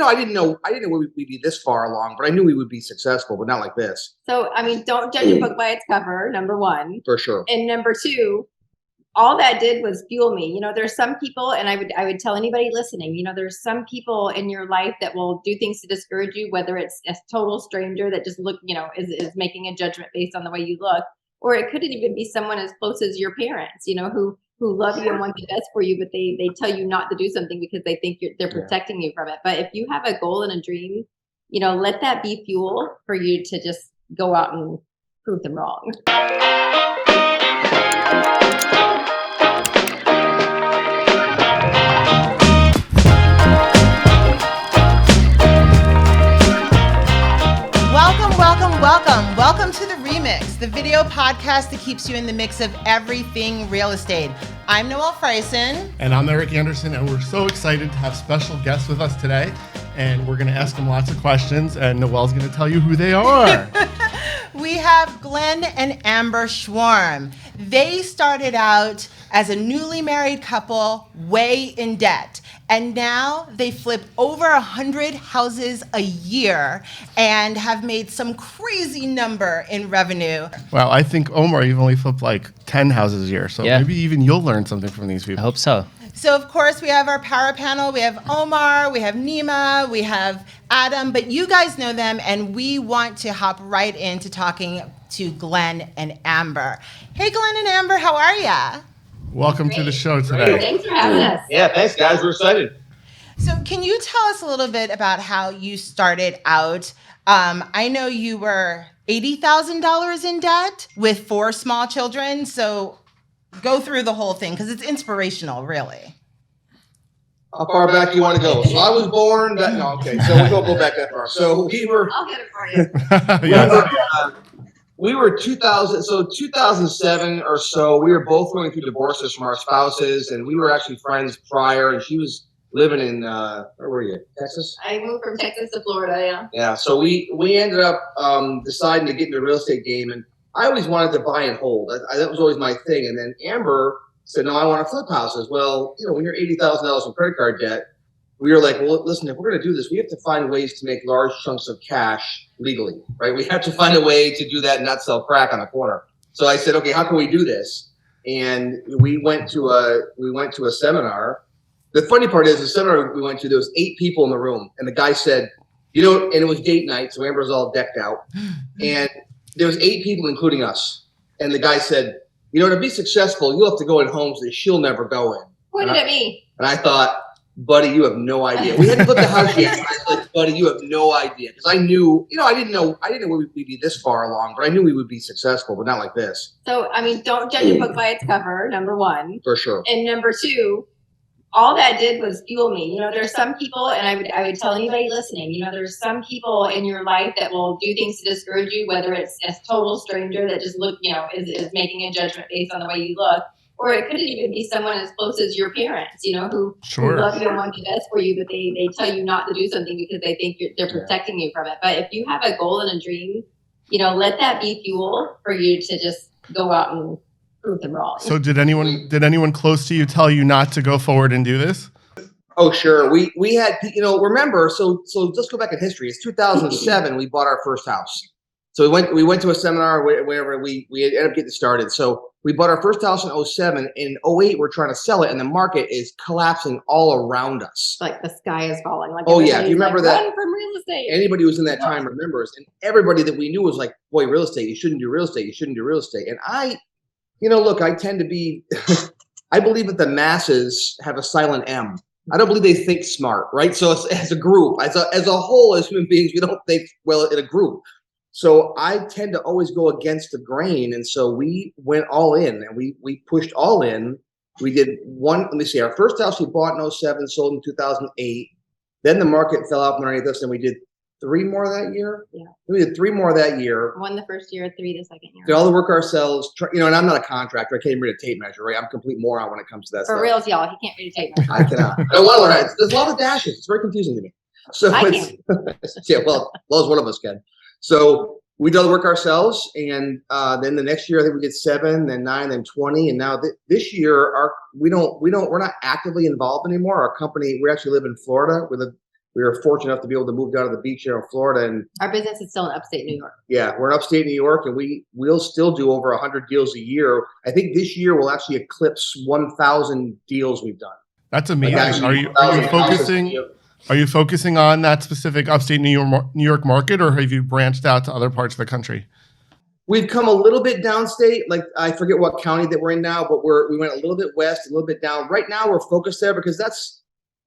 I didn't know we'd be this far along, but I knew we would be successful, but not like this. So, I mean, don't judge a book by its cover, number one. For sure. And number two, all that did was fuel me. There's some people, and I would tell anybody listening, there's some people in your life that will do things to discourage you, whether it's a total stranger that just is making a judgment based on the way you look, or it couldn't even be someone as close as your parents, who love you and want the best for you, but they tell you not to do something because they think they're protecting you from it. But if you have a goal and a dream, let that be fuel for you to just go out and prove them wrong. Welcome to The Remix, the video podcast that keeps you in the mix of everything real estate. I'm Noelle Freisen. And I'm Eric Anderson, and we're so excited to have special guests with us today. And we're going to ask them lots of questions, and Noelle's going to tell you who they are. We have Glenn and Amber Schworm. They started out as a newly married couple way in debt. And now they flip over 100 houses a year and have made some crazy number in revenue. Well, I think, Omar, you've only flipped like 10 houses a year. So maybe even you'll learn something from these people. I hope so. So, of course, we have our power panel. We have Omar, we have Nima, we have Adam. But you guys know them, and we want to hop right into talking to Glenn and Amber. Hey, Glenn and Amber, how are ya? Welcome to the show today. Thanks for having us. Yeah, thanks, guys. We're excited. So can you tell us a little bit about how you started out? I know you were $80,000 in debt with 4 small children. So go through the whole thing because it's inspirational, really. How far back you want to go? So I was born. So we don't go back that far. So we were. I'll get it for you. We were 2007 or so. We were both going through divorces from our spouses, and we were actually friends prior. And she was living in where were you? Texas? I moved from Texas to Florida, yeah. Yeah. So we ended up deciding to get into the real estate game, and I always wanted to buy and hold. That was always my thing. And then Amber said, "No, I want to flip houses." Well, when you're $80,000 in credit card debt, we were like, "Well, listen, if we're going to do this, we have to find ways to make large chunks of cash legally, right? We have to find a way to do that and not sell crack on the corner." So I said, "Okay, how can we do this?" And we went to a seminar. The funny part is, the seminar we went to, there was 8 people in the room, and the guy said, and it was date night, so Amber's all decked out, and there was 8 people, including us. And the guy said, to be successful, you'll have to go in homes that she'll never go in. Pointed at me. And I thought, buddy, you have no idea. We hadn't flipped the house yet. I said, buddy, you have no idea. Because I knew, I didn't know we'd be this far along, but I knew we would be successful, but not like this. So, I mean, don't judge a book by its cover, number one. For sure. And number two, all that did was fuel me. There's some people, and I would tell anybody listening, there's some people in your life that will do things to discourage you, whether it's a total stranger that just is making a judgment based on the way you look, or it could even be someone as close as your parents, who love you and want the best for you, but they tell you not to do something because they think they're protecting you from it. But if you have a goal and a dream, let that be fuel for you to just go out and prove them wrong. So did anyone close to you tell you not to go forward and do this? Oh, sure. We had, remember, so let's go back in history. It's 2007. We bought our first house. So we went to a seminar, wherever we ended up getting started. So we bought our first house in 07. In 08, we're trying to sell it, and the market is collapsing all around us. Like the sky is falling. Like, oh yeah, you remember that? Run from real estate. Anybody who was in that time remembers, and everybody that we knew was like, "Boy, real estate. You shouldn't do real estate. You shouldn't do real estate." And I tend to be. I believe that the masses have a silent M. I don't believe they think smart, right? So as a group, as a whole, as human beings, we don't think well in a group. So I tend to always go against the grain. And so we went all in, and we pushed all in. We did our first house we bought in 07, sold in 2008. Then the market fell out from underneath us, and we did 3 more that year. Yeah. We did 3 more that year. 1 the first year, 3 the second year. Did all the work ourselves. And I'm not a contractor. I can't even read a tape measure, right? I'm a complete moron when it comes to that stuff. For reals, y'all, he can't read a tape measure. I cannot. There's a lot of dashes. It's very confusing to me. So I it's, yeah, well, as one of us can. So we did all the work ourselves, and then the next year I think we did 7, then 9, then 20, and now this year we're not actively involved anymore. Our company, we actually live in Florida. We we were fortunate enough to be able to move down to the beach here in Florida. And our business is still in upstate New York. yeah, we're in upstate New York, and we'll still do over 100 deals a year. I think this year we'll actually eclipse 1,000 deals we've done. That's amazing. Like Are you focusing on that specific upstate New York market, or have you branched out to other parts of the country? We've come a little bit downstate. Like, I forget what county that we're in now, but we went a little bit west, a little bit down. Right now we're focused there because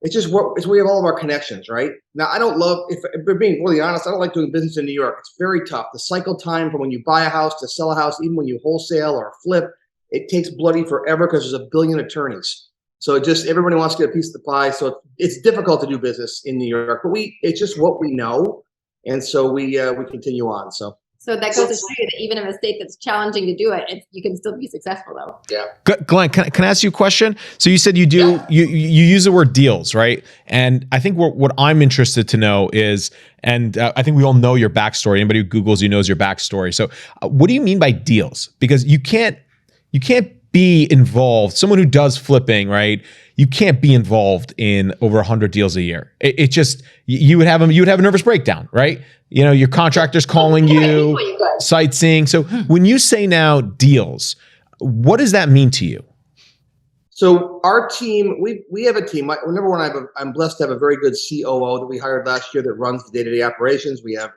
it's where we have all of our connections, right? Now, I don't love, if we're being really honest, I don't like doing business in New York. It's very tough. The cycle time from when you buy a house to sell a house, even when you wholesale or flip, it takes bloody forever because there's a billion attorneys. So everybody wants to get a piece of the pie. So it's difficult to do business in New York, but it's just what we know. And so we continue on. So that goes to show you that even in a state that's challenging to do it, you can still be successful though. Yeah. Glenn, can I ask you a question? So you said you use the word deals, right? And I think what I'm interested to know is, and I think we all know your backstory. Anybody who Googles you knows your backstory. So what do you mean by deals? Because you can't be involved. Someone who does flipping, right? You can't be involved in over 100 deals a year. It just, you would have a nervous breakdown, right? You know, your contractors calling you, sightseeing. So when you say now deals, what does that mean to you? So our team, we have a team. Number one, I'm blessed to have a very good COO that we hired last year that runs the day-to-day operations. We have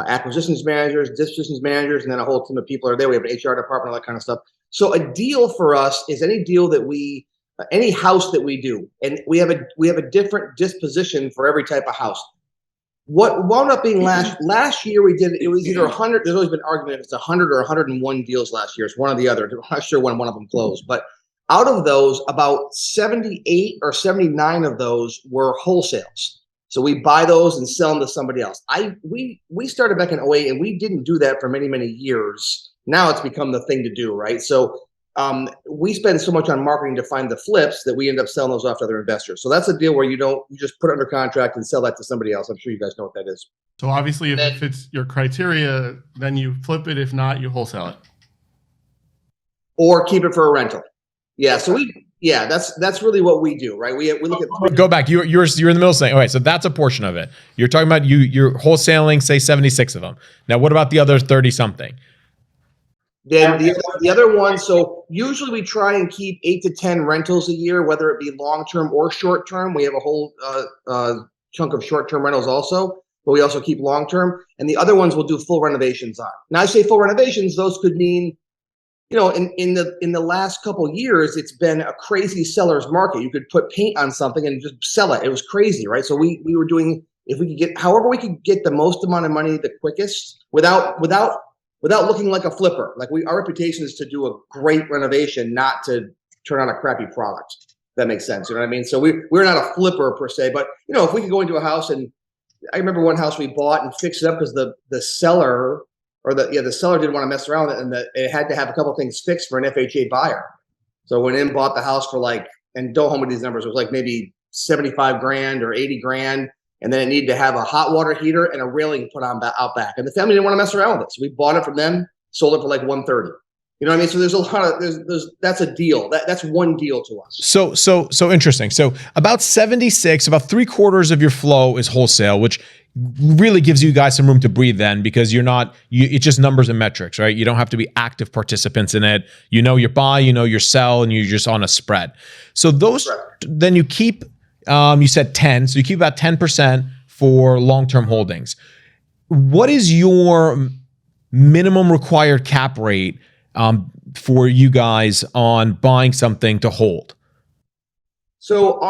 acquisitions managers, dispositions managers, and then a whole team of people are there. We have an HR department, all that kind of stuff. So a deal for us is any deal that any house that we do, and we have a different disposition for every type of house. What wound up being last year we did, it was either 100. There's always been argument if it's 100 or 101 deals last year. It's one or the other. I'm not sure when one of them closed, but out of those, about 78 or 79 of those were wholesales. So we buy those and sell them to somebody else. We started back in 2008, and we didn't do that for many, many years. Now it's become the thing to do, right? So we spend so much on marketing to find the flips that we end up selling those off to other investors. So that's a deal where you just put it under contract and sell that to somebody else. I'm sure you guys know what that is. So obviously, if it fits your criteria, then you flip it. If not, you wholesale it. Or keep it for a rental. Yeah. So that's really what we do, right? We look at. Go back. You're in the middle saying, all right, so that's a portion of it. You're talking about you're wholesaling, say 76 of them. Now, what about the other 30 something? Then the other one, so usually we try and keep 8 to 10 rentals a year, whether it be long-term or short-term. We have a whole chunk of short-term rentals also, but we also keep long-term. And the other ones we'll do full renovations on. Now I say full renovations, those could mean, in the last couple of years, it's been a crazy seller's market. You could put paint on something and just sell it. It was crazy, right? So we were doing, if we could get, however we could get the most amount of money the quickest without looking like a flipper. Like our reputation is to do a great renovation, not to turn on a crappy product. If that makes sense. You know what I mean? So we're not a flipper per se, but if we could go into a house, and I remember one house we bought and fixed it up because the seller the seller didn't want to mess around with it, and it had to have a couple of things fixed for an FHA buyer. So went in, bought the house for and don't hold me to these numbers, it was like maybe 75 grand or 80 grand. And then it needed to have a hot water heater and a railing put on out back. And the family didn't want to mess around with it. So we bought it from them, sold it for like 130. You know what I mean? So there's a lot of, that's a deal. That's one deal to us. So interesting. So about 76, about 3/4 of your flow is wholesale, which really gives you guys some room to breathe then, because it's just numbers and metrics, right? You don't have to be active participants in it. You know your buy, you know your sell, and you're just on a spread. So those, then you keep, you said 10, so you keep about 10% for long-term holdings. What is your minimum required cap rate for you guys on buying something to hold? So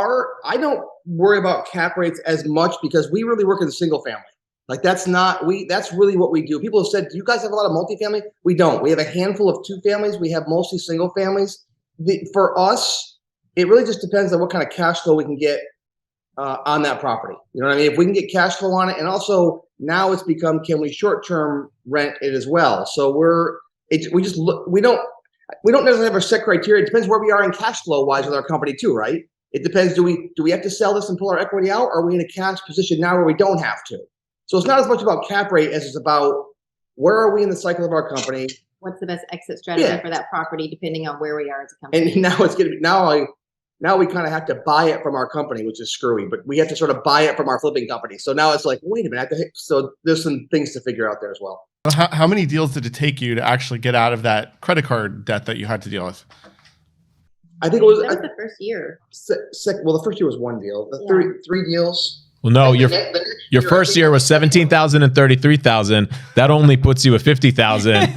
I don't worry about cap rates as much because we really work in the single family. Like that's really what we do. People have said, do you guys have a lot of multifamily? We don't. We have a handful of 2 families. We have mostly single families. For us, it really just depends on what kind of cash flow we can get on that property. You know what I mean? If we can get cash flow on it, and also now it's become, can we short-term rent it as well? So we don't necessarily have a set criteria. It depends where we are in cash flow wise with our company too, right? It depends. Do we have to sell this and pull our equity out? Or are we in a cash position now where we don't have to? So it's not as much about cap rate as it's about where are we in the cycle of our company? What's the best exit strategy for that property, depending on where we are as a company? And now it's going to be, now we kind of have to buy it from our company, which is screwy, but we have to sort of buy it from our flipping company. So now it's like, wait a minute. So there's some things to figure out there as well. How many deals did it take you to actually get out of that credit card debt that you had to deal with? I think it was, that was the first year. Well, the first year was one deal. The three deals. Well, no, your first year was 17,000 and 33,000. That only puts you at 50,000.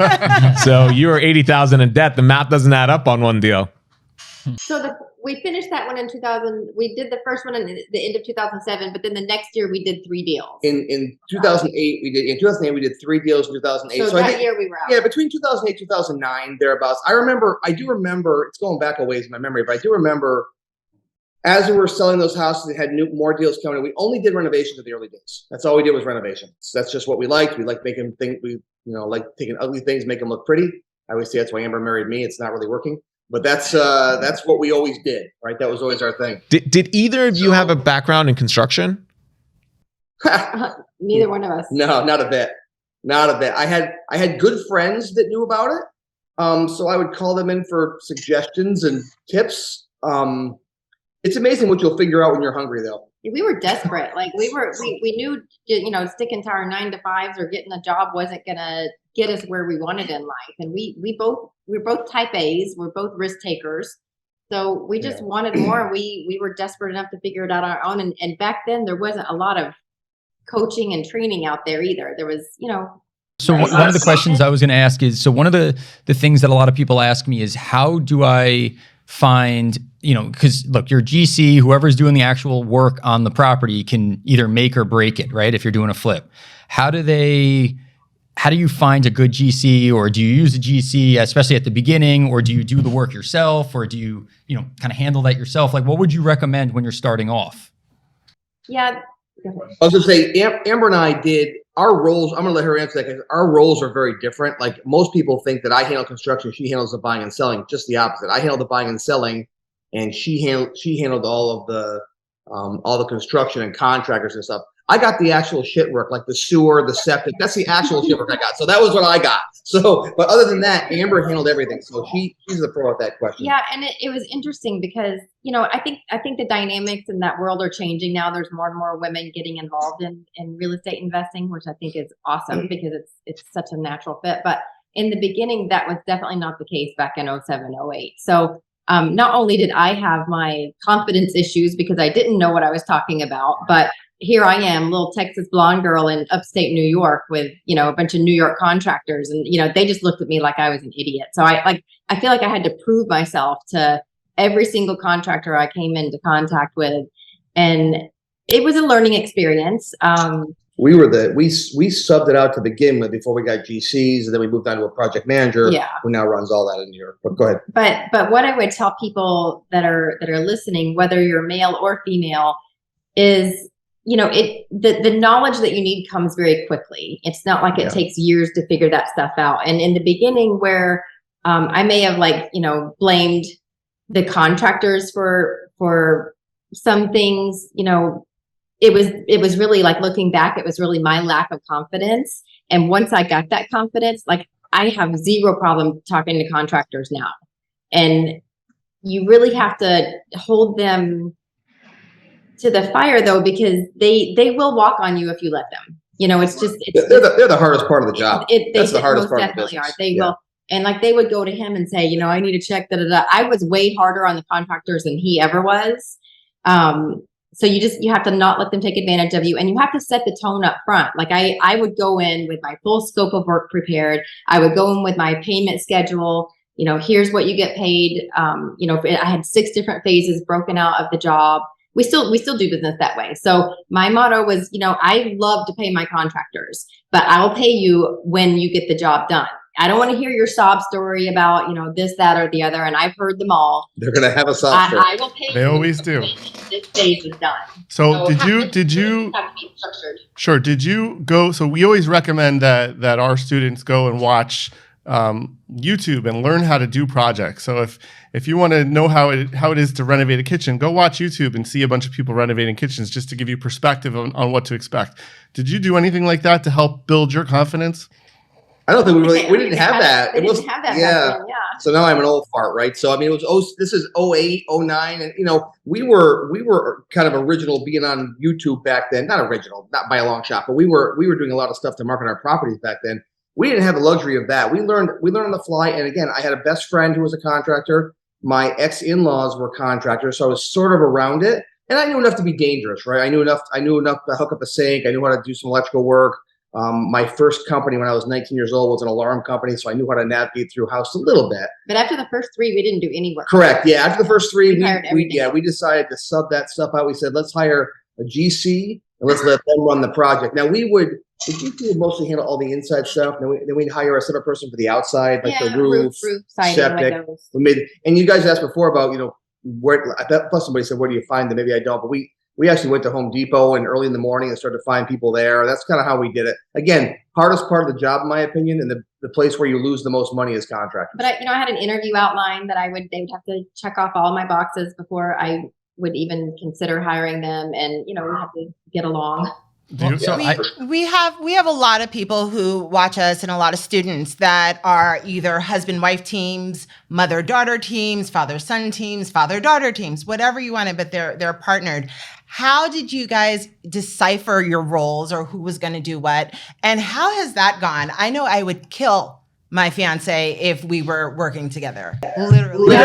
So you were 80,000 in debt. The math doesn't add up on one deal. So we finished that one in 2000. We did the first one in the end of 2007, but then the next year we did 3 deals. In 2008 we did. In 2008 we did 3 deals. In 2008, so that year we were out. Yeah, between 2008 2009 thereabouts. I do remember. It's going back a ways in my memory, but I do remember as we were selling those houses, they had more deals coming in. We only did renovations in the early days. That's all we did was renovations. That's just what we liked. We liked making things. We like taking ugly things, make them look pretty. I always say that's why Amber married me. It's not really working. But that's what we always did, right? That was always our thing. Did either of you have a background in construction? Neither one of us. No, not a bit. Not a bit. I had good friends that knew about it. So I would call them in for suggestions and tips. It's amazing what you'll figure out when you're hungry, though. We were desperate. Like we knew, sticking to our 9 to 5s or getting a job wasn't gonna get us where we wanted in life. And we're both type A's. We're both risk takers. So we just wanted more. And we were desperate enough to figure it out on our own. And back then there wasn't a lot of coaching and training out there either. There was, So one of the questions I was going to ask is, so one of the things that a lot of people ask me is, how do I find, because look, your GC, whoever's doing the actual work on the property can either make or break it, right? If you're doing a flip, how do you find a good GC, or do you use a GC, especially at the beginning, or do you do the work yourself, or do you, kind of handle that yourself? Like, what would you recommend when you're starting off? Yeah. I was going to say, Amber and I did our roles. I'm going to let her answer that because our roles are very different. Like most people think that I handle construction, she handles the buying and selling. Just the opposite. I handle the buying and selling, and she handled all the construction and contractors and stuff. I got the actual shit work, like the sewer, the septic. That's the actual shit work I got. So that was what I got. So, but other than that, Amber handled everything. So she's the pro at that question. Yeah, and it was interesting because I think the dynamics in that world are changing now. There's more and more women getting involved in real estate investing, which I think is awesome because it's such a natural fit. But in the beginning, that was definitely not the case back in 07, 08. So not only did I have my confidence issues because I didn't know what I was talking about, but here I am, little Texas blonde girl in upstate New York with, a bunch of New York contractors. And, they just looked at me like I was an idiot. So I feel like I had to prove myself to every single contractor I came into contact with. And it was a learning experience. We subbed it out to begin with before we got GCs, and then we moved on to a project manager who now runs all that in New York. But go ahead. But what I would tell people that are listening, whether you're male or female, is the knowledge that you need comes very quickly. It's not like it takes years to figure that stuff out. And in the beginning, where I may have blamed the contractors for some things, it was really looking back, it was really my lack of confidence. And once I got that confidence, I have zero problem talking to contractors now. And you really have to hold them to the fire though, because they will walk on you if you let them. They're the hardest part of the job. That's the hardest part of the business. They will. And they would go to him and say, I need to check that. I was way harder on the contractors than he ever was. So you have to not let them take advantage of you, and you have to set the tone up front. I would go in with my full scope of work prepared. I would go in with my payment schedule. Here's what you get paid. I had 6 different phases broken out of the job. We still do business that way. So my motto was, I love to pay my contractors, but I'll pay you when you get the job done. I don't want to hear your sob story about, this, that, or the other. And I've heard them all. They're going to have a sob story. I will pay They always do. This phase is done. So did you have to be structured. Sure. Did you go? So we always recommend that our students go and watch YouTube and learn how to do projects. So if you want to know how it is to renovate a kitchen, go watch YouTube and see a bunch of people renovating kitchens just to give you perspective on what to expect. Did you do anything like that to help build your confidence? I don't think we didn't have that. They didn't have that yeah. back then, yeah. So now I'm an old fart, right? So I mean, this is 08, 09, and we were kind of original being on YouTube back then. Not original, not by a long shot, but we were doing a lot of stuff to market our properties back then. We didn't have the luxury of that. We learned on the fly. And again, I had a best friend who was a contractor. My ex-in-laws were contractors, so I was sort of around it. And I knew enough to be dangerous, right? I knew enough to hook up a sink. I knew how to do some electrical work. My first company when I was 19 years old was an alarm company, so I knew how to navigate through house a little bit. But after the first 3, we didn't do any work. Correct. Yeah. After the first 3, we decided to sub that stuff out. We said, let's hire a GC and let's let them run the project. Now the GC would mostly handle all the inside stuff. Then we'd hire a separate person for the outside, like the roof siding, septic. like those. And you guys asked before about, where, I bet plus somebody said, where do you find them? Maybe I don't, but we actually went to Home Depot and early in the morning and started to find people there. That's kind of how we did it. Again, hardest part of the job, in my opinion, and the place where you lose the most money is contractors. But I had an interview outline that they would have to check off all my boxes before I would even consider hiring them. And, we have to get along. We have a lot of people who watch us and a lot of students that are either husband-wife teams, mother-daughter teams, father-son teams, father-daughter teams, whatever you want it, but they're partnered. How did you guys decipher your roles or who was going to do what? And how has that gone? I know I would kill my fiance if we were working together. Literally.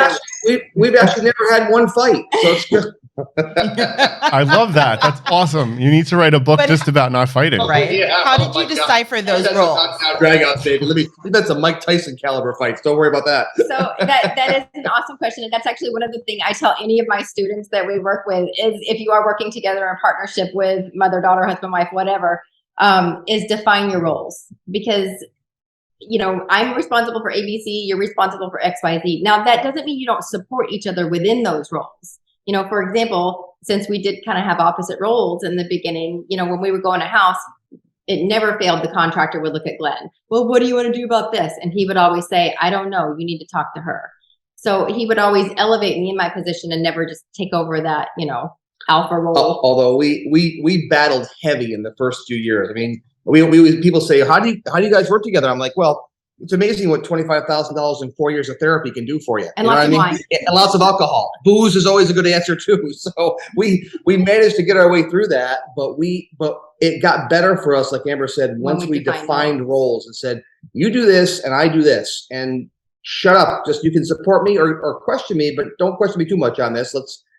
We've actually never had one fight. So it's just I love that. That's awesome. You need to write a book just about not fighting. Right. Yeah. How did you decipher those roles? Drag out, baby. We've had some Mike Tyson caliber fights. Don't worry about that. So that is an awesome question. And that's actually one of the things I tell any of my students that we work with is if you are working together in partnership with mother, daughter, husband, wife, whatever, is define your roles. Because I'm responsible for ABC, you're responsible for XYZ. Now, that doesn't mean you don't support each other within those roles. For example, since we did kind of have opposite roles in the beginning, when we would go in a house, it never failed. The contractor would look at Glenn. Well, what do you want to do about this? And he would always say, I don't know. You need to talk to her. So he would always elevate me in my position and never just take over that, alpha role. Although we battled heavy in the first few years. I mean, people say, how do you guys work together? I'm like, well, it's amazing what $25,000 in 4 years of therapy can do for you. And lots of wine. And lots of alcohol. Booze is always a good answer too. So we managed to get our way through that, but it got better for us, like Amber said, once we defined roles and said, you do this and I do this, and shut up. Just you can support me or question me, but don't question me too much on this.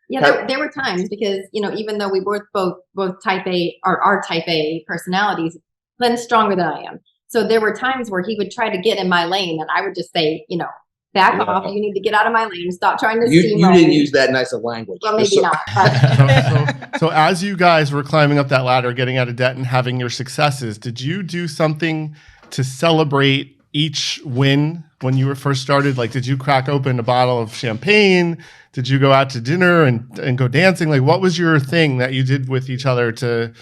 There were times because even though we were both type A or are type A personalities, Glenn's stronger than I am. So there were times where he would try to get in my lane and I would just say, back off. You need to get out of my lane. Stop trying to steamroll. You didn't use that nice of language. Well, maybe not. So as you guys were climbing up that ladder, getting out of debt and having your successes, did you do something to celebrate each win when you were first started? Like, did you crack open a bottle of champagne? Did you go out to dinner and go dancing? Like, what was your thing that you did with each other to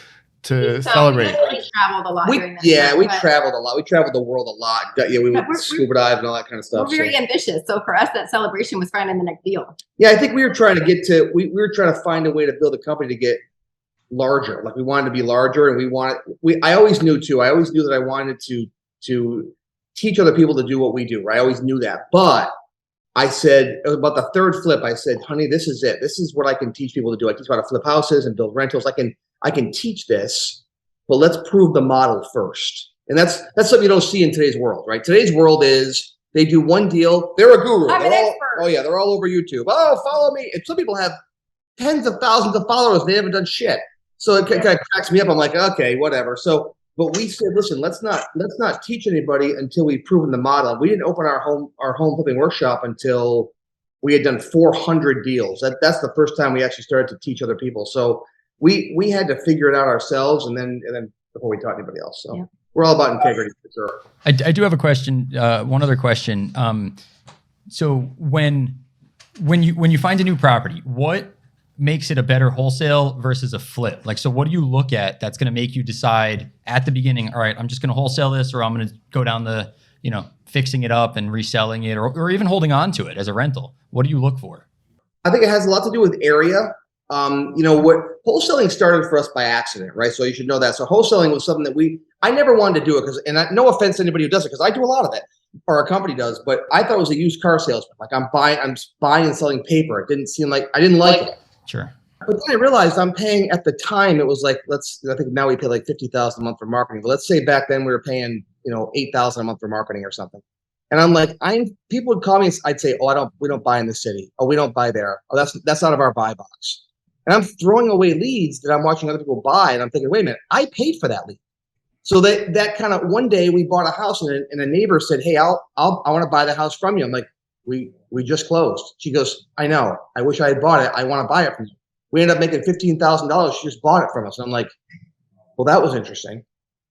celebrate? We traveled a lot. We traveled a lot. We traveled the world a lot. Yeah, we went scuba dive and all that kind of stuff. We're very ambitious. So for us, that celebration was finding the next deal. Yeah, I think we were trying to we were trying to find a way to build a company to get larger. Like we wanted to be larger, and I always knew that I wanted to teach other people to do what we do. Right? I always knew that. But I said, about the third flip, I said, honey, this is it. This is what I can teach people to do. I teach how to flip houses and build rentals. I can teach this, but let's prove the model first. And that's something you don't see in today's world, right? Today's world is they do one deal, they're a guru. I'm an expert. Oh yeah, they're all over YouTube. Oh, follow me. And some people have tens of thousands of followers. They haven't done shit. So it kind of cracks me up. I'm like, okay, whatever. So, but we said, listen, let's not teach anybody until we've proven the model. We didn't open our home flipping workshop until we had done 400 deals. That's the first time we actually started to teach other people. So we had to figure it out ourselves, and then before we taught anybody else. So we're all about integrity for sure. I do have a question. One other question. So when you find a new property, what makes it a better wholesale versus a flip? Like, so what do you look at that's going to make you decide at the beginning, all right, I'm just going to wholesale this, or I'm going to go down the, fixing it up and reselling it, or even holding on to it as a rental? What do you look for? I think it has a lot to do with area. what wholesaling started for us by accident, right? So you should know that. So wholesaling was something that I never wanted to do it no offense to anybody who does it, because I do a lot of it, or our company does, but I thought it was a used car salesman. Like I'm buying and selling paper. It didn't seem like, I didn't like it. Sure. But then I realized I'm paying, at the time, it was like, I think now we pay like $50,000 a month for marketing, but let's say back then we were paying, $8,000 a month for marketing or something. And I'm like, people would call me, I'd say, we don't buy in the city. Oh, we don't buy there. Oh, that's out of our buy box. And I'm throwing away leads that I'm watching other people buy. And I'm thinking, wait a minute, I paid for that lead. So that kind of, one day we bought a house and a neighbor said, hey, I want to buy the house from you. I'm like, we just closed. She goes, I know. I wish I had bought it. I want to buy it from you. We ended up making $15,000. She just bought it from us. And I'm like, well, that was interesting.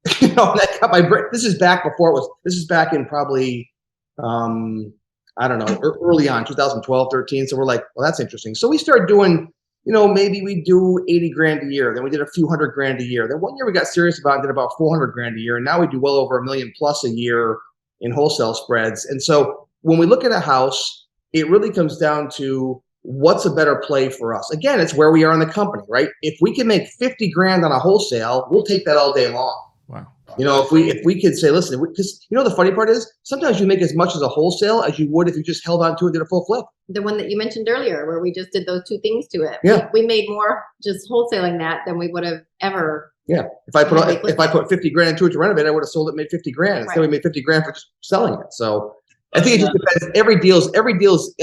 That got my brain. This is back in probably, I don't know, early on, 2012, 13. So we're like, well, that's interesting. So we started doing, maybe we do 80 grand a year. Then we did a few $100,000 a year. Then one year we got serious about it, did about 400 grand a year. And now we do well over $1 million plus a year in wholesale spreads. And so when we look at a house, it really comes down to what's a better play for us. Again, it's where we are in the company, right? If we can make 50 grand on a wholesale, we'll take that all day long. Wow. If we could say, listen, because the funny part is sometimes you make as much as a wholesale as you would if you just held on to it and did a full flip. The one that you mentioned earlier, where we just did those two things to it. Yeah. We made more just wholesaling that than we would have ever. Yeah. If I put 50 grand into it to renovate, I would have sold it, made 50 grand. Instead, we made 50 grand for just selling it. So I think it just depends. Every deal's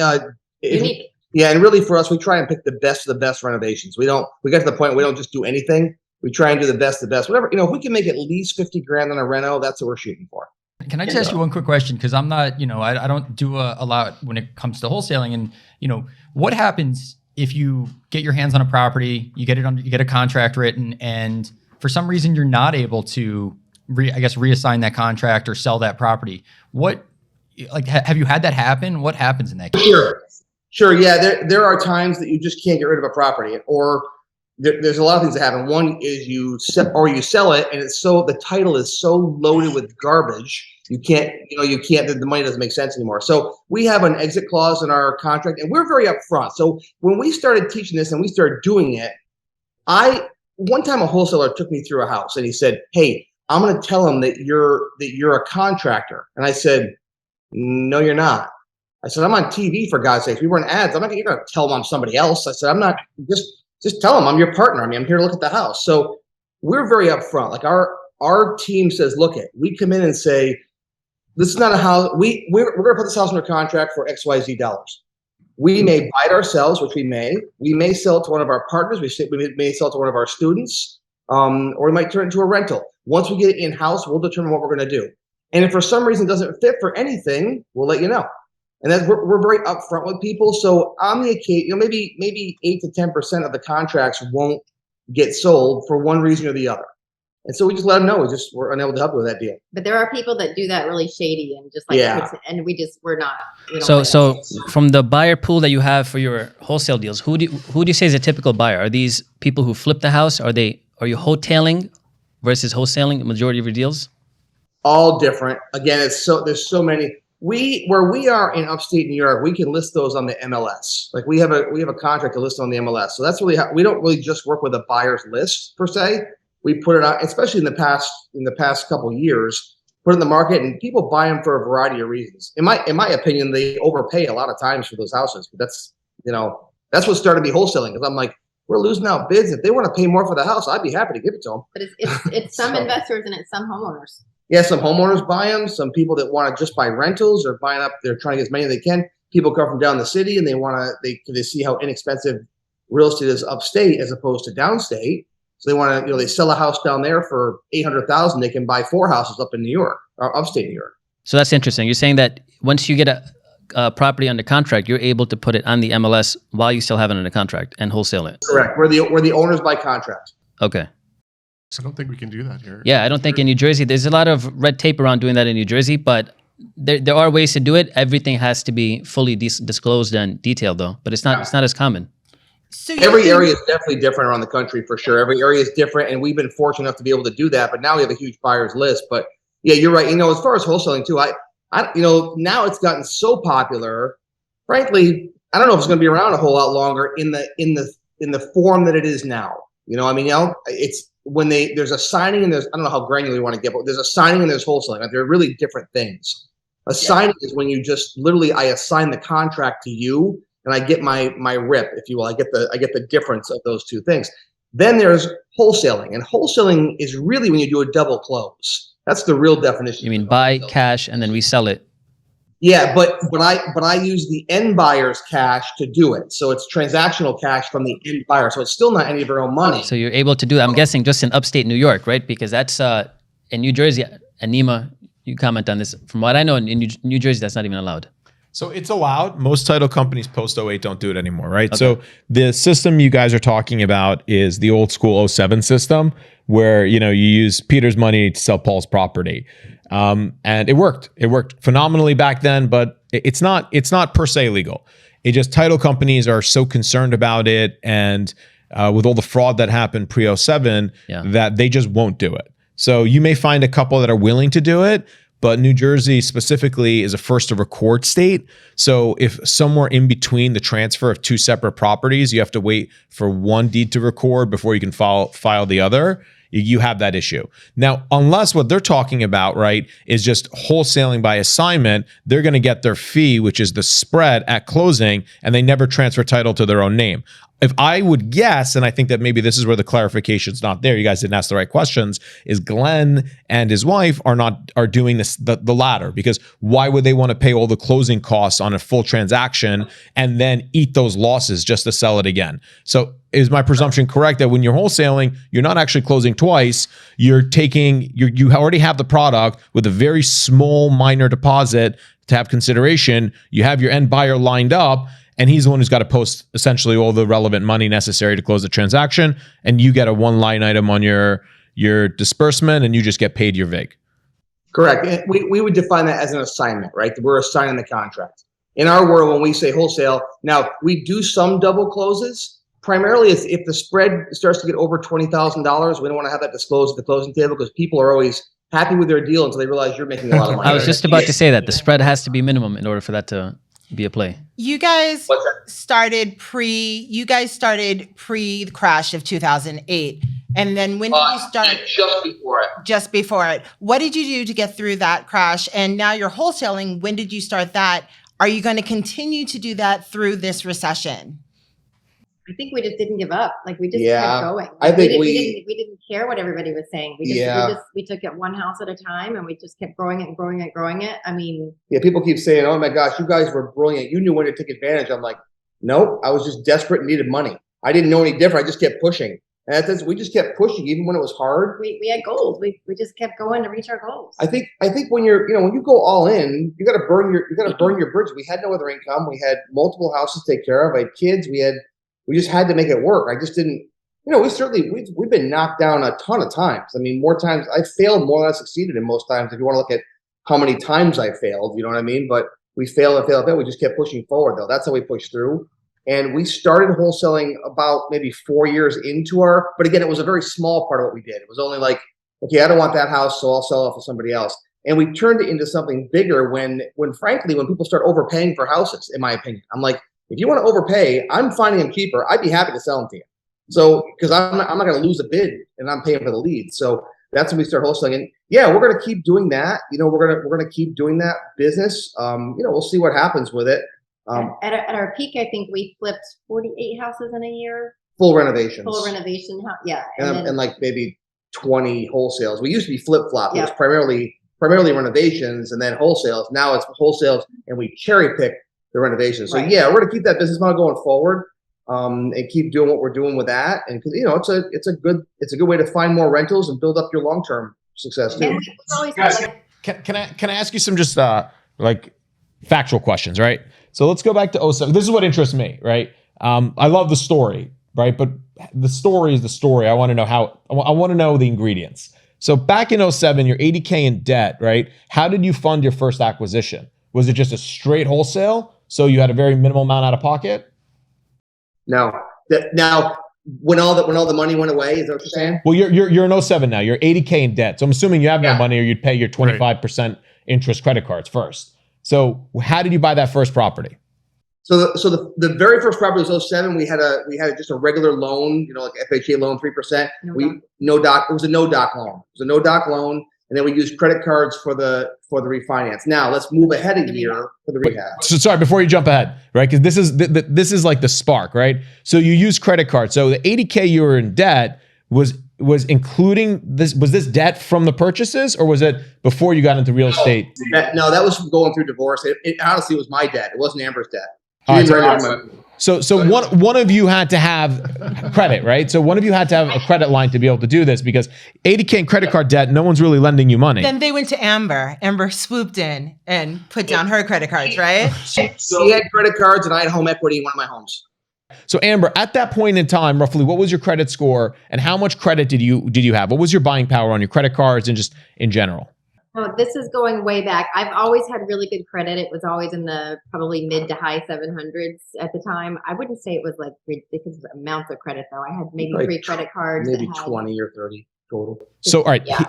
Unique. Yeah, and really for us, we try and pick the best of the best renovations. We got to the point where we don't just do anything. We try and do the best of the best. Whatever, if we can make at least 50 grand on a reno, that's what we're shooting for. Can I just ask you one quick question? Because I'm not, I don't do a lot when it comes to wholesaling. And, what happens if you get your hands on a property, you get a contract written, and for some reason you're not able to, reassign that contract or sell that property? Have you had that happen? What happens in that case? Sure. Yeah, there are times that you just can't get rid of a property, or there's a lot of things that happen. One is you sell it, and the title is so loaded with garbage, you can't, the money doesn't make sense anymore. So we have an exit clause in our contract, and we're very upfront. So when we started teaching this and we started doing it, one time a wholesaler took me through a house and he said, hey, I'm going to tell him that you're a contractor. And I said, no, you're not. I said, I'm on TV, for God's sake. We run ads. I'm not going to tell them I'm somebody else. I said, I'm not, just tell them I'm your partner. I'm here to look at the house. So we're very upfront. Like our team says, look, we come in and say, this is not a house. We're going to put this house under contract for XYZ dollars. We may buy it ourselves, which we may sell it to one of our partners. We may sell it to one of our students, or we might turn it into a rental. Once we get it in-house, we'll determine what we're going to do. And if for some reason it doesn't fit for anything, we'll let you know. And that's, we're very upfront with people. So on the occasion, maybe 8 to 10% of the contracts won't get sold for one reason or the other. And so we just let them know we're unable to help you with that deal. But there are people that do that really shady and just and we're not. So from the buyer pool that you have for your wholesale deals, who do you say is a typical buyer? Are these people who flip the house? Are you hoteling versus wholesaling the majority of your deals? All different. Again, there's so many. Where we are in upstate New York, we can list those on the MLS. Like we have a contract to list on the MLS. So that's really how we don't really just work with a buyer's list per se. We put it out, especially in the past couple of years, put it in the market, and people buy them for a variety of reasons. In my opinion, they overpay a lot of times for those houses. But that's what started me wholesaling, because I'm like, we're losing out bids. If they want to pay more for the house, I'd be happy to give it to them. But it's some investors and it's some homeowners. Yeah, some homeowners buy them. Some people that want to just buy rentals or buying up, they're trying to get as many as they can. People come from down the city and they see how inexpensive real estate is upstate as opposed to downstate. So they want to, they sell a house down there for $800,000. They can buy 4 houses up in New York or upstate New York. So that's interesting. You're saying that once you get a property under contract, you're able to put it on the MLS while you still have it under contract and wholesale it. Correct. We're the owners by contract. Okay. I don't think we can do that here. Yeah, I don't think in New Jersey, there's a lot of red tape around doing that in New Jersey, but there are ways to do it. Everything has to be fully disclosed and detailed though, but it's not as common. So every area is definitely different around the country for sure. Every area is different, and we've been fortunate enough to be able to do that. But now we have a huge buyers list. But yeah, you're right. As far as wholesaling too, I now it's gotten so popular. Frankly, I don't know if it's going to be around a whole lot longer in in the form that it is now. You know, I mean, it's when there's a signing and I don't know how granular you want to get, but there's a signing and there's wholesaling. They're really different things. A signing is when you just literally, I assign the contract to you and I get my rip, if you will. I get the difference of those two things. Then there's wholesaling, and wholesaling is really when you do a double close. That's the real definition. You mean buy cash and then resell it? Yeah, but I use the end buyer's cash to do it. So it's transactional cash from the end buyer. So it's still not any of their own money. So you're able to do that, I'm guessing, just in upstate New York, right? Because that's in New Jersey, and Nima, you comment on this. From what I know, in New Jersey, that's not even allowed. So it's allowed. Most title companies post 08 don't do it anymore, right? Okay. So the system you guys are talking about is the old school 07 system where, you use Peter's money to sell Paul's property. And it worked. It worked phenomenally back then, but it's not per se legal. It just, title companies are so concerned about it, and with all the fraud that happened pre 07, that they just won't do it. So you may find a couple that are willing to do it, but New Jersey specifically is a first to record state. So if somewhere in between the transfer of two separate properties, you have to wait for one deed to record before you can file the other, you have that issue. Now, unless what they're talking about, right, is just wholesaling by assignment, they're going to get their fee, which is the spread at closing, and they never transfer title to their own name. If I would guess, and I think that maybe this is where the clarification's not there, you guys didn't ask the right questions, is Glenn and his wife are doing this the latter, because why would they want to pay all the closing costs on a full transaction and then eat those losses just to sell it again? So is my presumption correct that when you're wholesaling, you're not actually closing twice, you already have the product with a very small minor deposit to have consideration, you have your end buyer lined up, and he's the one who's got to post essentially all the relevant money necessary to close the transaction, and you get a one line item on your disbursement, and you just get paid your VIG. Correct. And we would define that as an assignment, right? We're assigning the contract. In our world, when we say wholesale, now we do some double closes. Primarily, if the spread starts to get over $20,000, we don't want to have that disclosed at the closing table, because people are always happy with their deal until they realize you're making a lot of money. I was just about to say that the spread has to be minimum in order for that to be a play. You guys started pre the crash of 2008. And then when did you start? Just before it. Just before it. What did you do to get through that crash? And now you're wholesaling. When did you start that? Are you going to continue to do that through this recession? I think we just didn't give up. Like we just kept going. I think we didn't care what everybody was saying. We took it one house at a time, and we just kept growing it and growing it and growing it. I mean, people keep saying, "Oh my gosh, you guys were brilliant. You knew when to take advantage." I'm like, nope. I was just desperate and needed money. I didn't know any different. I just kept pushing, and we just kept pushing even when it was hard. We had goals. We just kept going to reach our goals. I think when when you go all in, you got to burn your bridge. We had no other income. We had multiple houses to take care of. I had kids. We just had to make it work. I just didn't, we've been knocked down a ton of times. I mean, more times I failed more than I succeeded in most times. If you want to look at how many times I failed, you know what I mean? But we failed and failed and failed. We just kept pushing forward though. That's how we pushed through. And we started wholesaling about maybe 4 years into but again, it was a very small part of what we did. It was only like, okay, I don't want that house, so I'll sell it for somebody else. And we turned it into something bigger when frankly, when people start overpaying for houses, in my opinion. I'm like, if you want to overpay, I'm finding them cheaper. I'd be happy to sell them to you. So, because I'm not going to lose a bid, and I'm paying for the lead. So that's when we start wholesaling. And we're going to keep doing that. We're going to keep doing that business. We'll see what happens with it. At our peak, I think we flipped 48 houses in a year. Full renovations. Yeah. And like maybe 20 wholesales. We used to be flip flop. It was primarily renovations and then wholesales. Now it's wholesales, and we cherry pick the renovation. So we're going to keep that business model going forward, and keep doing what we're doing with that. And because it's a good way to find more rentals and build up your long term success too. Can I ask you some just like factual questions, right? So let's go back to 07. This is what interests me, right? I love the story, right? But the story is the story. I want to know I want to know the ingredients. So back in 07, you're $80K in debt, right? How did you fund your first acquisition? Was it just a straight wholesale? So you had a very minimal amount out of pocket? No. Now, when all the money went away, is that what you're saying? Well, you're in 07 now. You're $80K in debt. So I'm assuming you have no money, or you'd pay your 25% interest credit cards first. So how did you buy that first property? the very first property was 07. We had just a regular loan, like FHA loan, 3%. No doc. It was a no doc loan. It was a no doc loan, and then we used credit cards for the refinance. Now let's move ahead a year for the rehab. So sorry, before you jump ahead, right? Because this is like the spark, right? So you use credit cards. So the $80K you were in debt was including this. Was this debt from the purchases, or was it before you got into real estate? No, that was going through divorce. It honestly was my debt. It wasn't Amber's debt. So one of you had to have credit, right? So one of you had to have a credit line to be able to do this, because $80K in credit card debt, no one's really lending you money. Then they went to Amber. Amber swooped in and put down her credit cards, right? She had credit cards, and I had home equity in one of my homes. So Amber, at that point in time, roughly, what was your credit score, and how much credit did you have? What was your buying power on your credit cards and just in general? Oh, this is going way back. I've always had really good credit. It was always in the probably mid to high 700s at the time. I wouldn't say it was like ridiculous amounts of credit though. I had maybe like 3 credit cards. Maybe 20 or 30 total. So, all right, Yeah.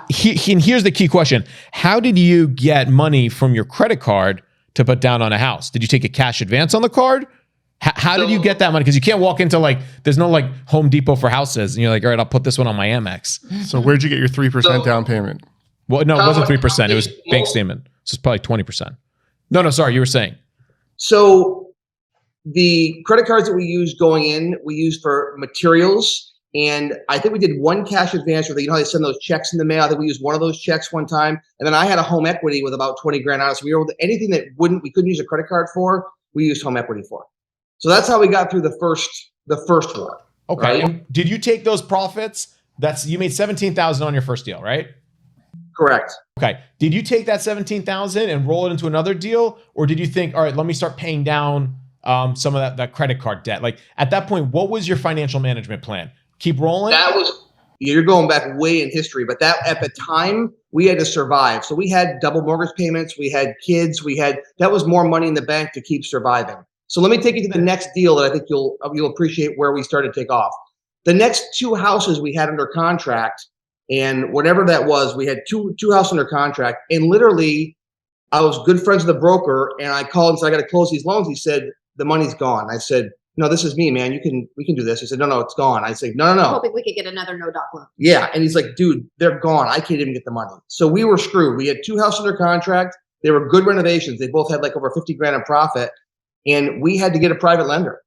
and here's the key question. How did you get money from your credit card to put down on a house? Did you take a cash advance on the card? How did you get that money? Because you can't walk into there's no Home Depot for houses. And you're like, all right, I'll put this one on my Amex. So where'd you get your 3% down payment? Well, no, it wasn't 3%. It was bank statement. So it's probably 20%. No, sorry, you were saying. So the credit cards that we used going in, we used for materials. And I think we did one cash advance, or how they send those checks in the mail. I think we used one of those checks one time. And then I had a home equity with about 20 grand on it. So we were able to, anything that we couldn't use a credit card for, we used home equity for. So that's how we got through the first one. Okay. Right? And did you take those profits? You made $17,000 on your first deal, right? Correct. Okay. Did you take that $17,000 and roll it into another deal, or did you think, all right, let me start paying down some of that credit card debt? At that point, what was your financial management plan? Keep rolling? You're going back way in history, but that at the time we had to survive. So we had double mortgage payments, we had kids, that was more money in the bank to keep surviving. So let me take you to the next deal that I think you'll appreciate where we started to take off. The next 2 houses we had under contract, and whatever that was, we had two houses under contract, and literally I was good friends with the broker, and I called and said, I got to close these loans. He said, the money's gone. I said, no, this is me, man. We can do this. He said, no, it's gone. I said, no. Hoping we could get another no doc loan. Yeah. And he's like, dude, they're gone. I can't even get the money. So we were screwed. We had 2 houses under contract. They were good renovations. They both had over 50 grand in profit, and we had to get a private lender.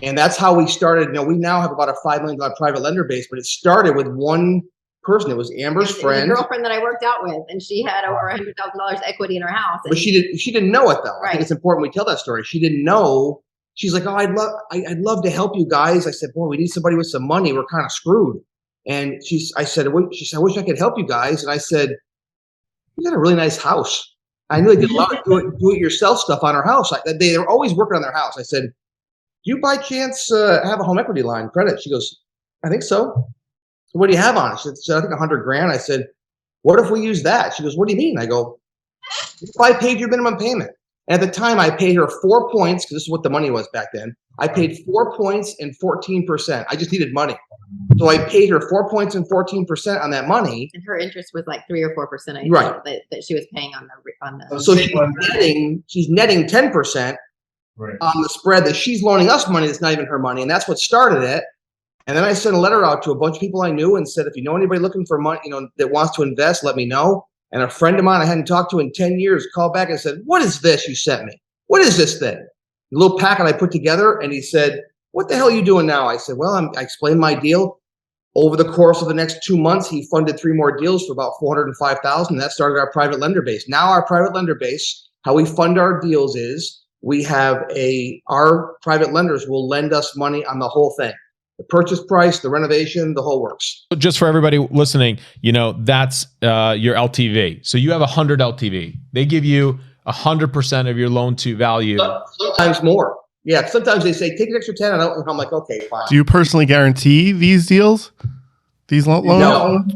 And that's how we started. We now have about a $5 million private lender base, but it started with one person. It was Amber's friend, the girlfriend that I worked out with, and she had over $100,000 equity in her house. But she didn't know it though. Right. I think it's important we tell that story. She didn't know. She's like, oh, I'd love to help you guys. I said, boy, we need somebody with some money. We're kind of screwed. And she said, I wish I could help you guys. And I said, you got a really nice house. I knew they did a lot of do it yourself stuff on her house. They were always working on their house. I said, do you by chance have a home equity line credit? She goes, I think so. So what do you have on it? She said, I think 100 grand. I said, what if we use that? She goes, what do you mean? I go, if I paid your minimum payment. And at the time I paid her 4 points, because this is what the money was back then. I paid 4 points and 14%. I just needed money. So I paid her 4 points and 14% on that money. And her interest was 3 or 4%. Right. That she was paying on the. So she's netting 10% on the spread that she's loaning us money that's not even her money. And that's what started it. And then I sent a letter out to a bunch of people I knew and said, if you know anybody looking for money, that wants to invest, let me know. And a friend of mine I hadn't talked to in 10 years called back and said, what is this you sent me? What is this thing? The little packet I put together. And he said, what the hell are you doing now? I said, well, I explained my deal. Over the course of the next 2 months, he funded 3 more deals for about $405,000. That started our private lender base. Now our private lender base, how we fund our deals is we have our private lenders will lend us money on the whole thing. The purchase price, the renovation, the whole works. Just for everybody listening, that's your LTV. So you have 100 LTV. They give you 100% of your loan to value. Sometimes more. Yeah, sometimes they say, take an extra 10. I'm like, okay, fine. Do you personally guarantee these deals? These loans?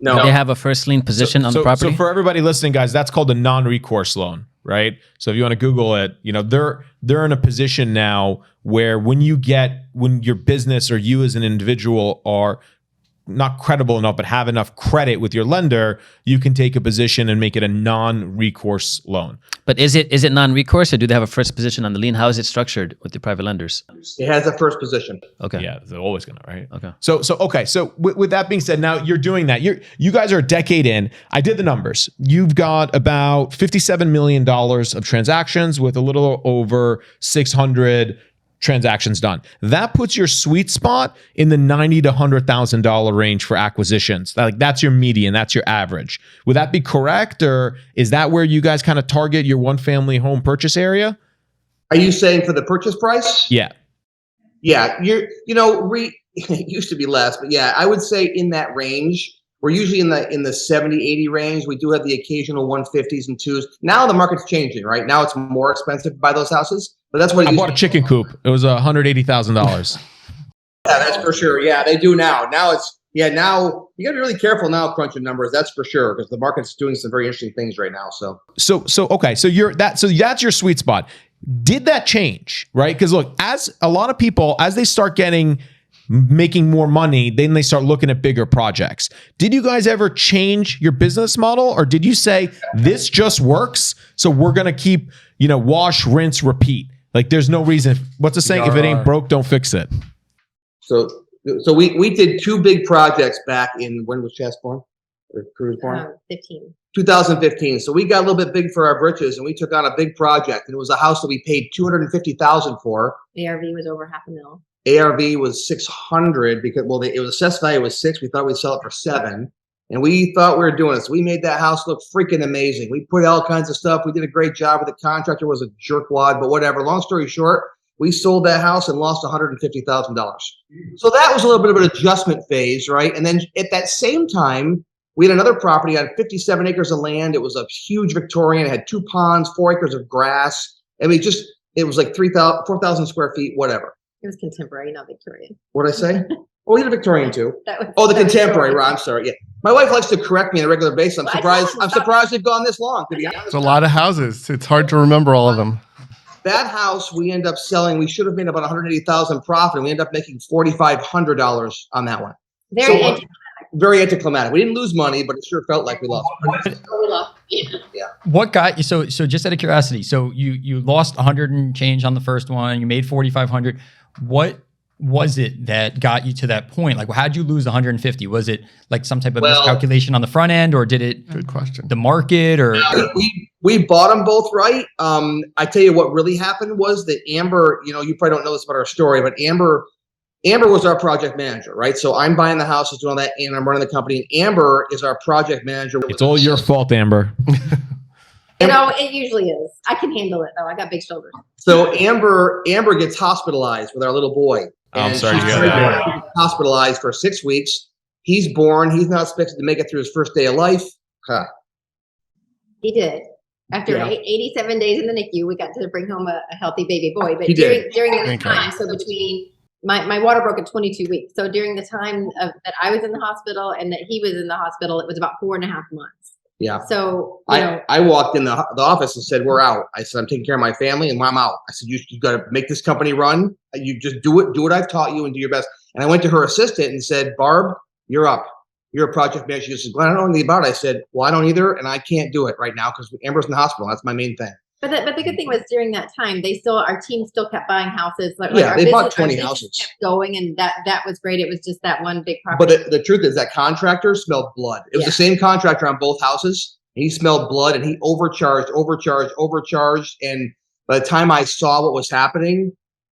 No. They have a first lien position on the property. So for everybody listening, guys, that's called a non-recourse loan, right? So if you want to Google it, they're in a position now where when your business or you as an individual are not credible enough, but have enough credit with your lender, you can take a position and make it a non-recourse loan. But is it non-recourse, or do they have a first position on the lien? How is it structured with the private lenders? It has a first position. Okay. Yeah, they're always gonna, right? Okay. So with that being said, now you're doing that. You guys are a decade in. I did the numbers. You've got about $57 million of transactions with a little over 600 transactions done. That puts your sweet spot in the $90,000 to $100,000 range for acquisitions. Like that's your median, that's your average. Would that be correct, or is that where you guys kind of target your one family home purchase area? Are you saying for the purchase price? Yeah. Yeah, it used to be less, but yeah, I would say in that range. We're usually in the 70, 80 range. We do have the occasional 150s and 2s. Now the market's changing, right? Now it's more expensive to buy those houses, but that's what I bought a chicken coop. It was $180,000. Yeah, that's for sure. Yeah, they do now. Now you gotta be really careful now crunching numbers. That's for sure, because the market's doing some very interesting things right now. So that's your sweet spot. Did that change, right? Because look, as a lot of people, as they start making more money, then they start looking at bigger projects. Did you guys ever change your business model, or did you say this just works, so we're gonna keep, wash, rinse, repeat? Like there's no reason. What's the saying? If it ain't broke, don't fix it. So we did 2 big projects back in, when was Chess born? Or Cruz born? 2015. So we got a little bit big for our britches, and we took on a big project, and it was a house that we paid $250,000 for. ARV was over $500,000. ARV was 600 because, it was assessed value was 6. We thought we'd sell it for 7, and we thought we were doing this. We made that house look freaking amazing. We put all kinds of stuff. We did a great job with the contractor. Was a jerkwad, but whatever. Long story short, we sold that house and lost $150,000. So that was a little bit of an adjustment phase, right? And then at that same time, we had another property on 57 acres of land. It was a huge Victorian. It had 2 ponds, 4 acres of grass. I mean, it was like 4,000 square feet, whatever. It was contemporary, not Victorian. What did I say? Oh, we had a Victorian too. The contemporary. Right, I'm sorry. Yeah, my wife likes to correct me on a regular basis. I'm surprised they've gone this long. To be honest, it's a lot of houses. It's hard to remember all of them. That house we end up selling. We should have made about $180,000 profit, and we end up making $4,500 on that one. Very anticlimactic. We didn't lose money, but it sure felt like we lost. Yeah. What got you? So just out of curiosity, so you lost 100 and change on the first one. You made 4,500. What was it that got you to that point? Like, how'd you lose 150? Was it like some type of miscalculation on the front end, or did it? Good question. The market, or we bought them both right. I tell you what really happened was that Amber. You probably don't know this about our story, but Amber was our project manager, right? So I'm buying the houses, doing all that, and I'm running the company. And Amber is our project manager. It's all your fault, Amber. It usually is. I can handle it though. I got big shoulders. So Amber gets hospitalized with our little boy. I'm sorry to hear that. Hospitalized for 6 weeks. He's born. He's not expected to make it through his first day of life. He did. After 87 days in the NICU, we got to bring home a healthy baby boy. But during that time, so between my water broke at 22 weeks. So during the time that I was in the hospital and that he was in the hospital, it was about 4.5 months. Yeah. So I walked in the office and said, "We're out." I said, "I'm taking care of my family, and I'm out." I said, "You got to make this company run. You just do what I've taught you, and do your best." And I went to her assistant and said, "Barb, you're up. You're a project manager." She said, "Glenn, I don't know anything about it." I said, "Well, I don't either, and I can't do it right now because Amber's in the hospital. That's my main thing." But the good thing was during that time, our team still kept buying houses. They bought 20 houses. Kept going, and that was great. It was just that one big property. But the truth is that contractor smelled blood. It was the same contractor on both houses. He smelled blood, and he overcharged. And by the time I saw what was happening,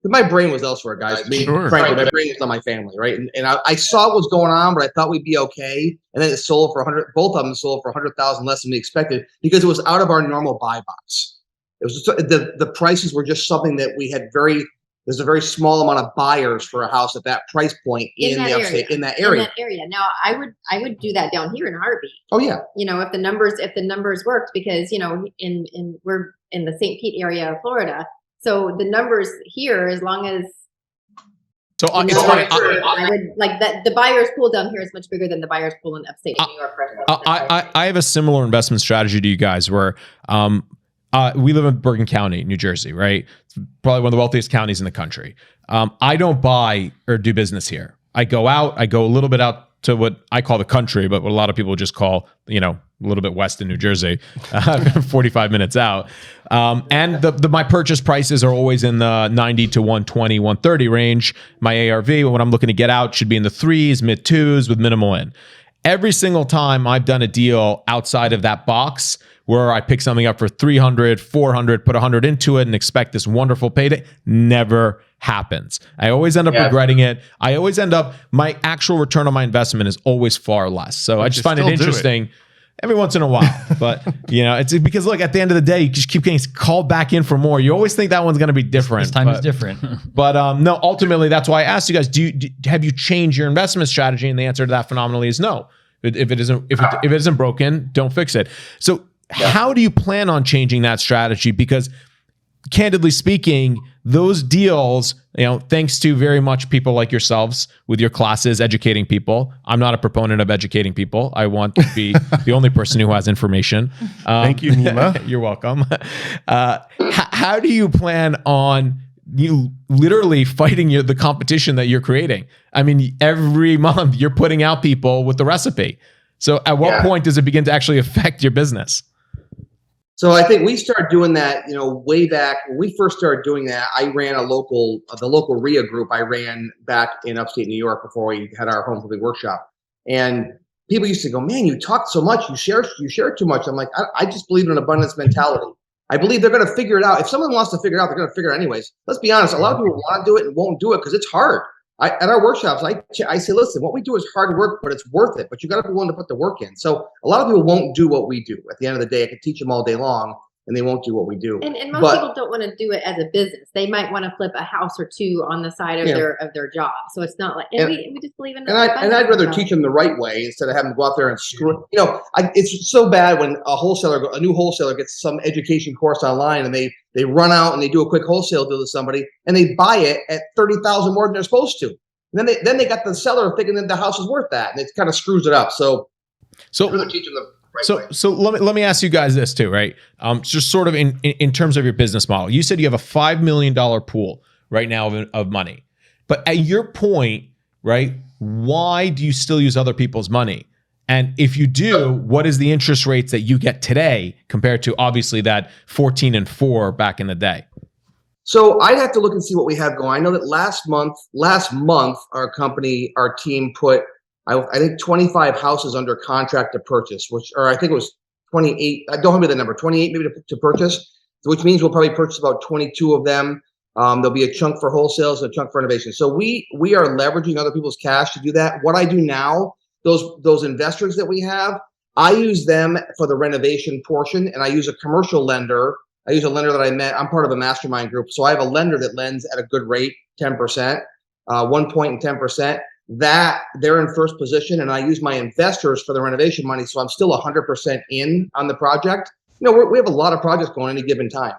my brain was elsewhere, guys. Frankly, my brain was on my family, right? And I saw what was going on, but I thought we'd be okay. And then it sold for 100. Both of them sold for 100,000 less than we expected because it was out of our normal buy box. It was just, the prices were just something that we had there's a very small amount of buyers for a house at that price point in that area. Now I would do that down here in a heartbeat. Oh yeah. If the numbers worked, because we're in the St. Pete area of Florida. So the numbers here, as long as it's funny. I would like that. The buyer's pool down here is much bigger than the buyer's pool in upstate New York. I have a similar investment strategy to you guys where we live in Bergen County, New Jersey, right? It's probably one of the wealthiest counties in the country. I don't buy or do business here. I go out, I go a little bit out to what I call the country, but what a lot of people just call, a little bit west in New Jersey, 45 minutes out. And my purchase prices are always in the 90 to 120, 130 range. My ARV, when I'm looking to get out, should be in the 3s, mid 2s with minimal in. Every single time I've done a deal outside of that box where I pick something up for 300, 400, put 100 into it and expect this wonderful payday, never happens. I always end up regretting it. I always end up, my actual return on my investment is always far less. So I just find it interesting every once in a while. But, it's because, look, at the end of the day, you just keep getting called back in for more. You always think that one's going to be different. This time is different. But no, ultimately, that's why I asked you guys, have you changed your investment strategy? And the answer to that phenomenally is no. If it isn't broken, don't fix it. So how do you plan on changing that strategy? Because candidly speaking, those deals, thanks to very much people like yourselves with your classes, educating people. I'm not a proponent of educating people. I want to be the only person who has information. Thank you, Nima. You're welcome. How do you plan on you literally fighting the competition that you're creating? I mean, every month you're putting out people with the recipe. So at what point does it begin to actually affect your business? So I think we started doing that, way back when we first started doing that. I ran the local RIA group. I ran back in upstate New York before we had our home flipping workshop. And people used to go, "Man, you talk so much, you share too much." I'm like, I just believe in an abundance mentality. I believe they're going to figure it out. If someone wants to figure it out, they're going to figure it anyways. Let's be honest. A lot of people want to do it and won't do it because it's hard. At our workshops, I say, listen, what we do is hard work, but it's worth it. But you got to be willing to put the work in. So a lot of people won't do what we do. At the end of the day, I could teach them all day long, and they won't do what we do. And most people don't want to do it as a business. They might want to flip a house or two on the side of their job. So it's not like we just believe in. I'd rather teach them the right way instead of having them go out there and screw. It's so bad when a new wholesaler gets some education course online and they run out and they do a quick wholesale deal to somebody and they buy it at $30,000 more than they're supposed to. And then they got the seller thinking that the house is worth that, and it kind of screws it up. So really teach them the right way. So let me ask you guys this too, right? Just sort of in terms of your business model. You said you have a $5 million pool right now of money, but at your point, right? Why do you still use other people's money? And if you do, what is the interest rates that you get today compared to obviously that 14 and 4 back in the day? So I'd have to look and see what we have going. I know that last month, our team put, I think 25 houses under contract to purchase, or I think it was 28. I don't remember the number, 28 maybe to purchase, which means we'll probably purchase about 22 of them. There'll be a chunk for wholesales and a chunk for renovation. So we are leveraging other people's cash to do that. What I do now, those investors that we have, I use them for the renovation portion, and I use a commercial lender. I use a lender that I met. I'm part of a mastermind group. So I have a lender that lends at a good rate, 10%, 1 point and 10%. That they're in first position, and I use my investors for the renovation money. So I'm still 100% in on the project. We have a lot of projects going any given time.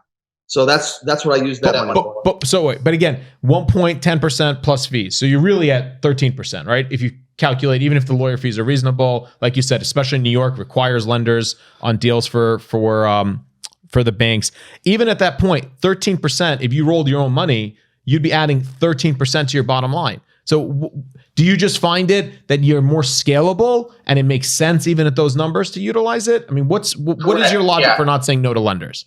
So that's what I use that money for. But again, 1 point, 10% plus fees. So you're really at 13%, right? If you calculate, even if the lawyer fees are reasonable, like you said, especially New York requires lenders on deals for the banks. Even at that point, 13%, if you rolled your own money, you'd be adding 13% to your bottom line. So do you just find it that you're more scalable and it makes sense even at those numbers to utilize it? I mean, what is your logic for not saying no to lenders?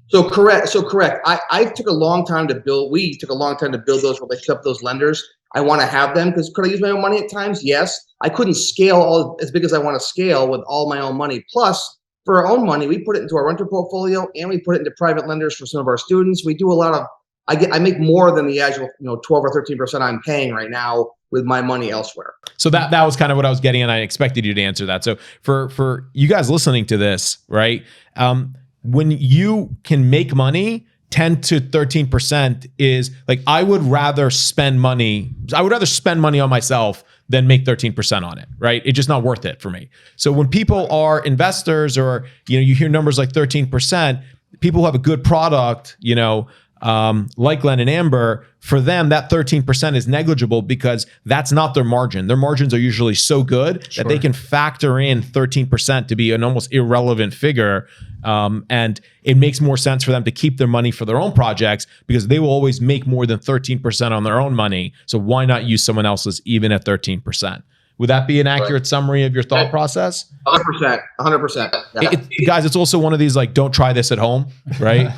So correct. We took a long time to build those relationships, those lenders. I want to have them because could I use my own money at times? Yes. I couldn't scale as big as I want to scale with all my own money. Plus, for our own money, we put it into our rental portfolio and we put it into private lenders for some of our students. We do a lot of, I make more than the actual 12 or 13% I'm paying right now with my money elsewhere. So that was kind of what I was getting, and I expected you to answer that. So for you guys listening to this, right? When you can make money, 10 to 13% is like, I would rather spend money on myself than make 13% on it, right? It's just not worth it for me. So when people are investors or, you hear numbers like 13%, people who have a good product, like Glenn and Amber, for them, that 13% is negligible because that's not their margin. Their margins are usually so good that they can factor in 13% to be an almost irrelevant figure. And it makes more sense for them to keep their money for their own projects because they will always make more than 13% on their own money. So why not use someone else's even at 13%? Would that be an accurate summary of your thought process? 100%. 100%. Yeah. Guys, it's also one of these like, don't try this at home, right?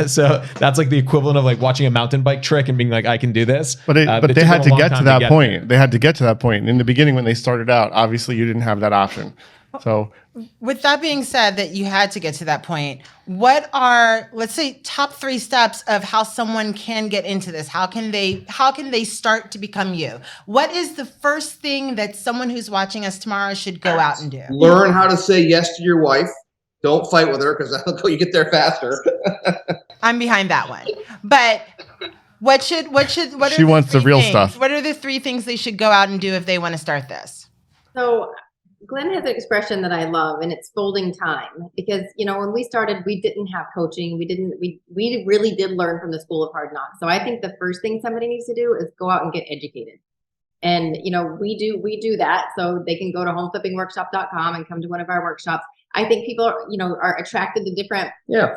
So that's like the equivalent of like watching a mountain bike trick and being like, I can do this. But it they took had them a to long get time to that get point. there. They had to get to that point. In the beginning, when they started out, obviously you didn't have that option. So With that being said, that you had to get to that point, what are, let's say, top 3 steps of how someone can get into this? How can they start to become you? What is the first thing that someone who's watching us tomorrow should go out and do? Learn how to say yes to your wife. Don't fight with her because that'll go. You get there faster. I'm behind that one. But what She are wants the the real things? stuff. What are the 3 things they should go out and do if they want to start this? So Glenn has an expression that I love, and it's folding time. Because, when we started, we didn't have coaching. We really did learn from the School of Hard Knocks. So I think the first thing somebody needs to do is go out and get educated. And, we do that. So they can go to homeflippingworkshop.com and come to one of our workshops. I think people are attracted to different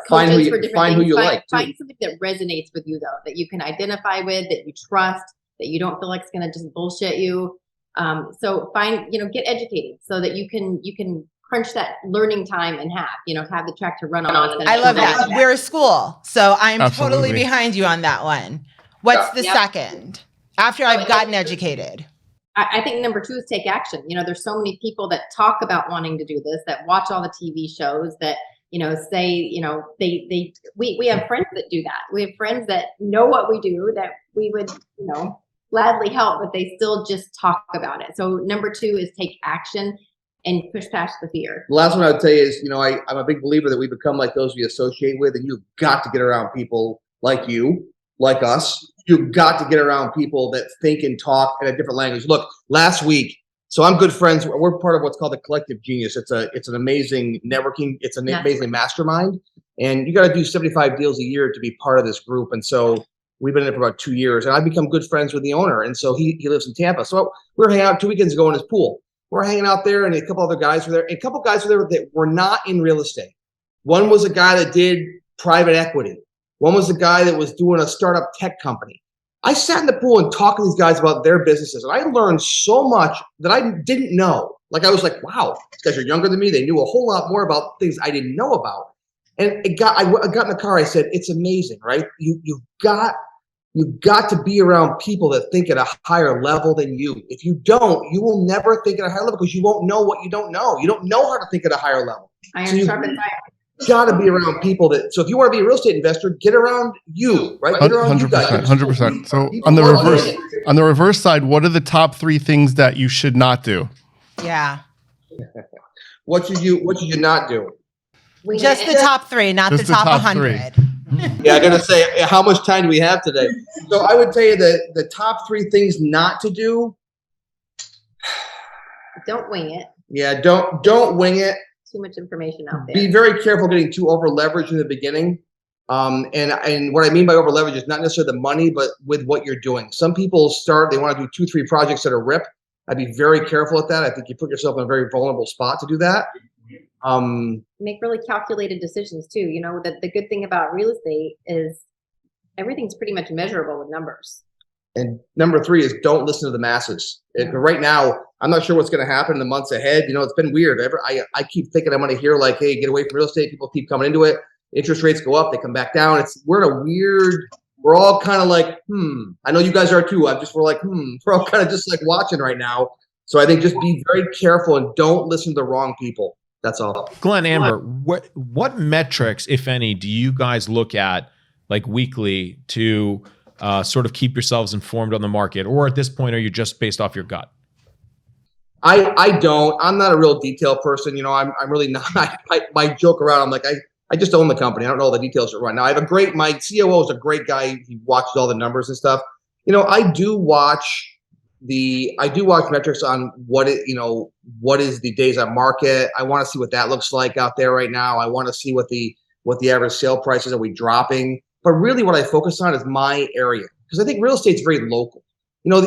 Find coaches who for you, different find who things. you like. Too. Find something that resonates with you, though, that you can identify with, that you trust, that you don't feel like it's going to just bullshit you. So get educated so that you can crunch that learning time in half, have the track to run on. I love that. We're a school, so I'm Absolutely. totally behind you on that one. What's the second? After I've gotten educated. I think number 2 is take action. There's so many people that talk about wanting to do this, that watch all the TV shows, that say we have friends that do that. We have friends that know what we do, that we would gladly help, but they still just talk about it. So number 2 is take action and push past the fear. The last one I would say is, I'm a big believer that we become like those we associate with, and you've got to get around people like you, like us. You've got to get around people that think and talk in a different language. Look, last week, so I'm good friends. We're part of what's called the Collective Genius. It's an amazing networking. It's an amazing mastermind, and you got to do 75 deals a year to be part of this group. And so we've been in it for about 2 years, and I've become good friends with the owner. And so he lives in Tampa. So we were hanging out 2 weekends ago in his pool. We're hanging out there, and a couple other guys were there. And a couple guys were there that were not in real estate. One was a guy that did private equity. One was a guy that was doing a startup tech company. I sat in the pool and talked to these guys about their businesses, and I learned so much that I didn't know. Like, I was like, wow, these guys are younger than me. They knew a whole lot more about things I didn't know about. And I got in the car. I said, it's amazing, right? You've got to be around people that think at a higher level than you. If you don't, you will never think at a higher level because you won't know what you don't know. You don't know how to think at a higher level. Iron sharpens iron. Got to be around people that. So if you want to be a real estate investor, get around you, right? Get around 100%. 100%. So on the reverse side, what are the top 3 things that you should not do? Yeah. What should you not do? Just the top 3, not Just the top 3. 100. Yeah, I gotta say, how much time do we have today? So I would tell you that the top 3 things not to do. Don't wing it. Yeah, don't wing it. Too much information out there. Be very careful getting too over leveraged in the beginning. And what I mean by over leverage is not necessarily the money, but with what you're doing. Some people they want to do 2-3 projects that are rip. I'd be very careful with that. I think you put yourself in a very vulnerable spot to do that. Make really calculated decisions too. The good thing about real estate is everything's pretty much measurable with numbers. And number 3 is don't listen to the masses. Right now, I'm not sure what's going to happen in the months ahead. It's been weird. I keep thinking I'm going to hear like, hey, get away from real estate. People keep coming into it. Interest rates go up, they come back down. We're all kind of like, I know you guys are too. We're all kind of just like watching right now. So I think just be very careful and don't listen to the wrong people. That's all. Glenn, Amber, what metrics, if any, do you guys look at like weekly to sort of keep yourselves informed on the market? Or at this point, are you just based off your gut? I don't. I'm not a real detail person. I'm really not. I joke around. I'm like, I just own the company. I don't know all the details right now. My COO is a great guy. He watches all the numbers and stuff. I do watch metrics on what is the days on market. I want to see what that looks like out there right now. I want to see what the average sale prices are we dropping. But really what I focus on is my area, because I think real estate's very local.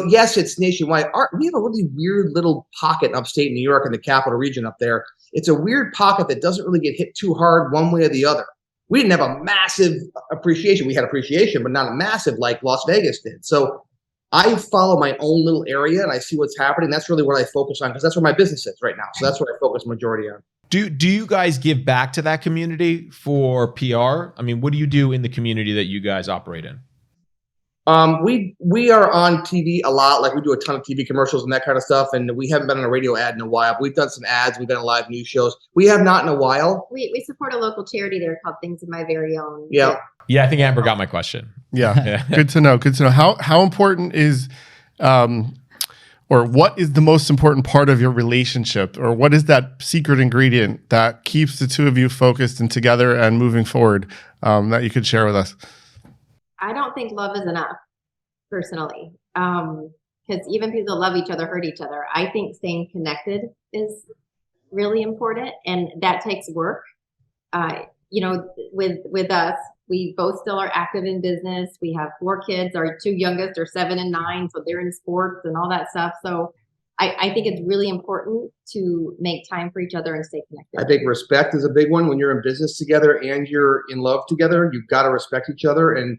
Yes, it's nationwide. We have a really weird little pocket in upstate New York in the capital region up there. It's a weird pocket that doesn't really get hit too hard one way or the other. We didn't have a massive appreciation. We had appreciation, but not a massive like Las Vegas did. So I follow my own little area and I see what's happening. That's really what I focus on because that's where my business is right now. So that's what I focus majority on. Do you guys give back to that community for PR? I mean, what do you do in the community that you guys operate in? We are on TV a lot. Like we do a ton of TV commercials and that kind of stuff. And we haven't been on a radio ad in a while. We've done some ads. We've been on live news shows. We have not in a while. We support a local charity there called Things of My Very Own. Yeah. Yeah, I think Amber got my question. Yeah. Good to know. Good to know. How important is, or what is the most important part of your relationship, or what is that secret ingredient that keeps the two of you focused and together and moving forward, that you could share with us? I don't think love is enough, personally, because even people that love each other hurt each other. I think staying connected is really important, and that takes work. With us, we both still are active in business. We have 4 kids. Our 2 youngest are 7 and 9, so they're in sports and all that stuff. So I think it's really important to make time for each other and stay connected. I think respect is a big one. When you're in business together and you're in love together, you've got to respect each other. And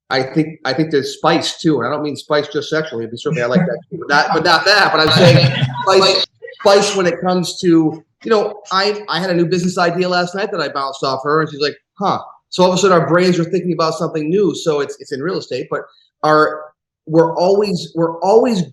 I think there's spice too. And I don't mean spice just sexually. Certainly I like that too, but not that. But I'm saying spice when it comes to, I had a new business idea last night that I bounced off her, and she's like, huh. So all of a sudden our brains are thinking about something new. So it's in real estate, but we're always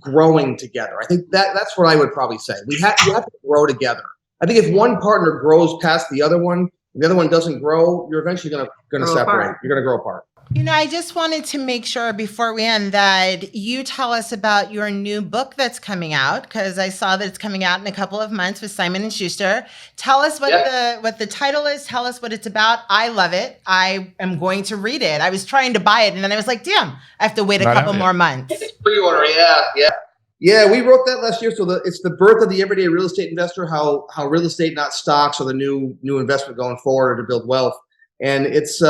growing together. I think that's what I would probably say. You have to grow together. I think if one partner grows past the other one, and the other one doesn't grow, you're eventually going to separate. Apart. You're going to grow apart. I just wanted to make sure before we end that you tell us about your new book that's coming out, because I saw that it's coming out in a couple of months with Simon & Schuster. Tell us what the title is. Tell us what it's about. I love it. I am going to read it. I was trying to buy it, and then I was like, damn, I have to wait a couple more months. Pre-order, yeah. We wrote that last year. So it's the birth of the everyday real estate investor. How real estate, not stocks, are the new investment going forward, or to build wealth. And it's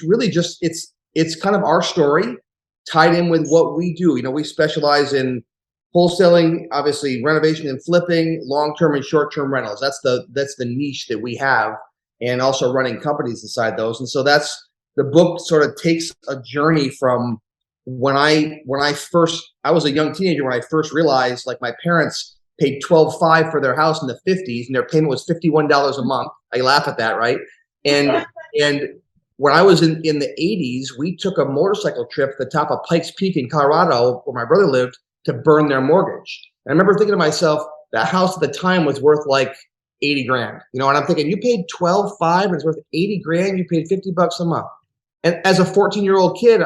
really just it's kind of our story tied in with what we do. We specialize in wholesaling, obviously renovation and flipping, long-term and short-term rentals. That's the niche that we have, and also running companies inside those. And so that's the book. Sort of takes a journey from when I was a young teenager when I first realized, like, my parents paid $12,500 for their house in the 50s, and their payment was $51 a month. I laugh at that, right? And when I was in the 80s, we took a motorcycle trip to the top of Pikes Peak in Colorado, where my brother lived, to burn their mortgage. And I remember thinking to myself, that house at the time was worth like $80,000, and I'm thinking, you paid $12,500 and it's worth $80,000. You paid $50 a month. And as a 14-year-old kid,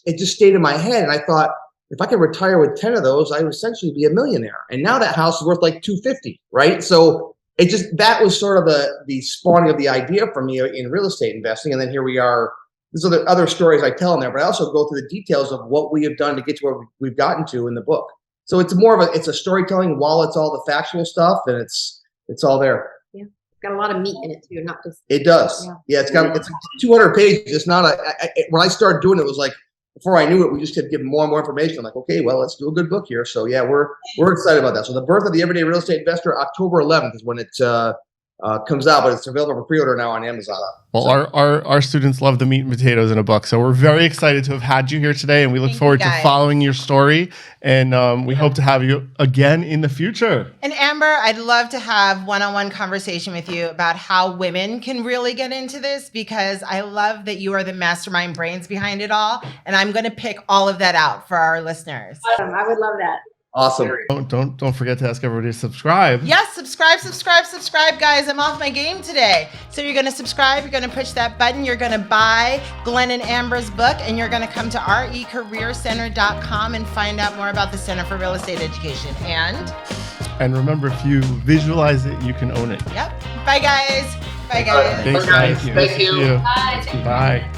it just stayed in my head. And I thought, if I could retire with 10 of those, I would essentially be a millionaire. And now that house is worth like $250,000, right? So that was sort of the spawning of the idea for me in real estate investing. And then here we are. There's other stories I tell in there, but I also go through the details of what we have done to get to where we've gotten to in the book. So it's more of it's a storytelling while it's all the factual stuff, and it's all there. Yeah, it's got a lot of meat in it too, not just. It does. Yeah, it's 200 pages. It's not when I started doing it, it was like, before I knew it, we just kept getting more and more information. I'm like, okay, well, let's do a good book here. So yeah, we're excited about that. So the birth of the everyday real estate investor, October 11th is when it comes out, but it's available for pre-order now on Amazon. Well, our students love the meat and potatoes in a book, so we're very excited to have had you here today, and we look forward to following your story. And we hope to have you again in the future. And Amber, I'd love to have one-on-one conversation with you about how women can really get into this, because I love that you are the mastermind brains behind it all, and I'm going to pick all of that out for our listeners. I would love that. Awesome. Don't forget to ask everybody to subscribe. Yes, subscribe, guys. I'm off my game today. So you're going to subscribe, you're going to push that button, you're going to buy Glenn and Amber's book, and you're going to come to recareercenter.com and find out more about the Center for Real Estate Education. And remember, if you visualize it, you can own it. Yep. Bye, guys. Bye, guys. Thanks, guys. Thank you. Bye. Bye.